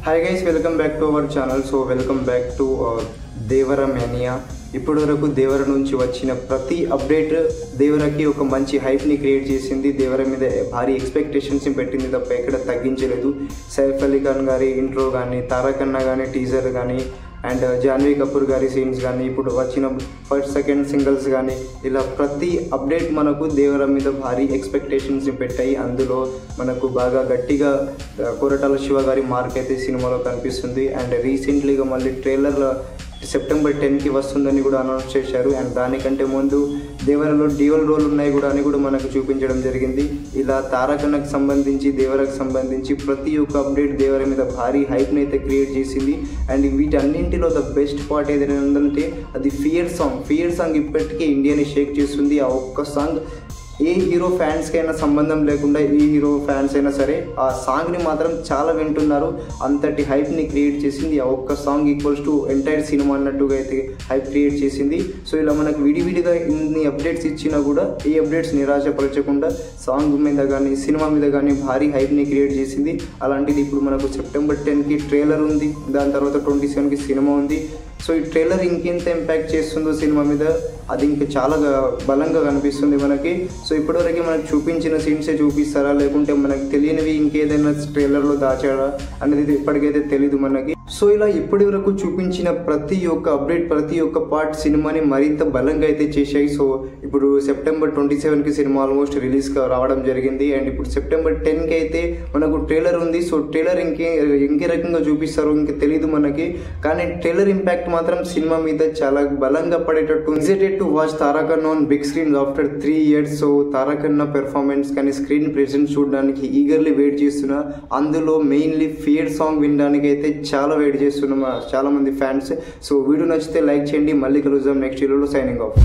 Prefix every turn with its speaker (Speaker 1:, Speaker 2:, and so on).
Speaker 1: Hi guys, welcome back to our channel. So welcome back to Devara mania. ఇప్పటి వరకు దేవర నుంచి వచ్చిన ప్రతి అప్డేట్ దేవరకి ఒక మంచి హైప్ని క్రియేట్ చేసింది. దేవర మీద భారీ ఎక్స్పెక్టేషన్స్ని పెట్టింది తప్ప ఎక్కడ తగ్గించలేదు. సైఫ్ అలీ ఖాన్ గారి ఇంట్రో కానీ, తారక్ అన్న కానీ టీజర్ కానీ, అండ్ జాన్వీ కపూర్ గారి సీన్స్ కానీ, ఇప్పుడు వచ్చిన ఫస్ట్ సెకండ్ సింగిల్స్ కానీ, ఇలా ప్రతి అప్డేట్ మనకు దేవర మీద భారీ ఎక్స్పెక్టేషన్స్ని పెట్టాయి. అందులో మనకు బాగా గట్టిగా కొరటాల శివ గారి మార్క్ అయితే సినిమాలో కనిపిస్తుంది. అండ్ రీసెంట్లీగా మళ్ళీ ట్రైలర్లో సెప్టెంబర్ 10కి వస్తుందని కూడా అనౌన్స్ చేశారు. అండ్ దానికంటే ముందు దేవరలో డ్యూయల్ రోల్ ఉన్నాయి కూడా అని కూడా మనకు చూపించడం జరిగింది. ఇలా తారకన్నకు సంబంధించి, దేవరకు సంబంధించి ప్రతి ఒక్క అప్డేట్ దేవర మీద భారీ హైప్ని అయితే క్రియేట్ చేసింది. అండ్ వీటన్నింటిలో ద బెస్ట్ పార్ట్ ఏదైనా అది ఫియర్ సాంగ్ ఇప్పటికీ ఇండియాని షేక్ చేస్తుంది. ఆ ఒక్క సాంగ్ ఏ హీరో ఫ్యాన్స్కైనా సంబంధం లేకుండా, ఏ హీరో ఫ్యాన్స్ అయినా సరే ఆ సాంగ్ని మాత్రం చాలా వింటున్నారు. అంతటి హైప్ని క్రియేట్ చేసింది. ఆ ఒక్క song equals to entire cinema అన్నట్టుగా అయితే హైప్ క్రియేట్ చేసింది. సో ఇలా మనకు విడివిడిగా ఇన్ని అప్డేట్స్ ఇచ్చినా కూడా ఈ అప్డేట్స్ నిరాశపరచకుండా సాంగ్ మీద కానీ, సినిమా మీద కానీ భారీ హైప్ని క్రియేట్ చేసింది. అలాంటిది ఇప్పుడు మనకు సెప్టెంబర్ 10కి ట్రైలర్ ఉంది, దాని తర్వాత 27కి సినిమా ఉంది. సో ఈ ట్రైలర్ ఇంకెంత ఇంపాక్ట్ చేస్తుందో సినిమా మీద అది ఇంకా చాలా బలంగా కనిపిస్తుంది మనకి. సో ఇప్పటివరకు మనకు చూపించిన సీన్సే చూపిస్తారా, లేకుంటే మనకు తెలియనివి ఇంకేదైనా ట్రైలర్లో దాచాడా అనేది ఇప్పటికైతే తెలీదు మనకి. సో ఇలా ఇప్పటి వరకు చూపించిన ప్రతి ఒక్క అప్డేట్, ప్రతి ఒక్క పార్ట్ సినిమాని మరింత బలంగా అయితే చేశాయి. సో ఇప్పుడు సెప్టెంబర్ 27కి సినిమా ఆల్మోస్ట్ రిలీజ్గా రావడం జరిగింది. అండ్ ఇప్పుడు సెప్టెంబర్ 10కి అయితే మనకు ట్రైలర్ ఉంది. సో ట్రైలర్ ఇంకే రకంగా చూపిస్తారో ఇంకా తెలీదు మనకి. కానీ ట్రైలర్ ఇంపాక్ట్ మాత్రం సినిమా మీద చాలా బలంగా పడేటట్టు. ఎక్సైటెడ్ టు వాచ్ తారక్ అన్న on big screen after 3 years. So Tarak అన్న పెర్ఫార్మెన్స్ కానీ, స్క్రీన్ ప్రెజెన్స్ చూడడానికి ఈగర్లీ వెయిట్ చేస్తున్నా. అందులో మెయిన్లీ ఫియర్ సాంగ్ వినడానికి అయితే చాలా వెయిట్ చేస్తున్నాం చాలా మంది ఫ్యాన్స్. సో వీడియో నచ్చితే లైక్ చేయండి. మళ్ళీ కలుద్దాం నెక్స్ట్ వీడియోలో. Signing off.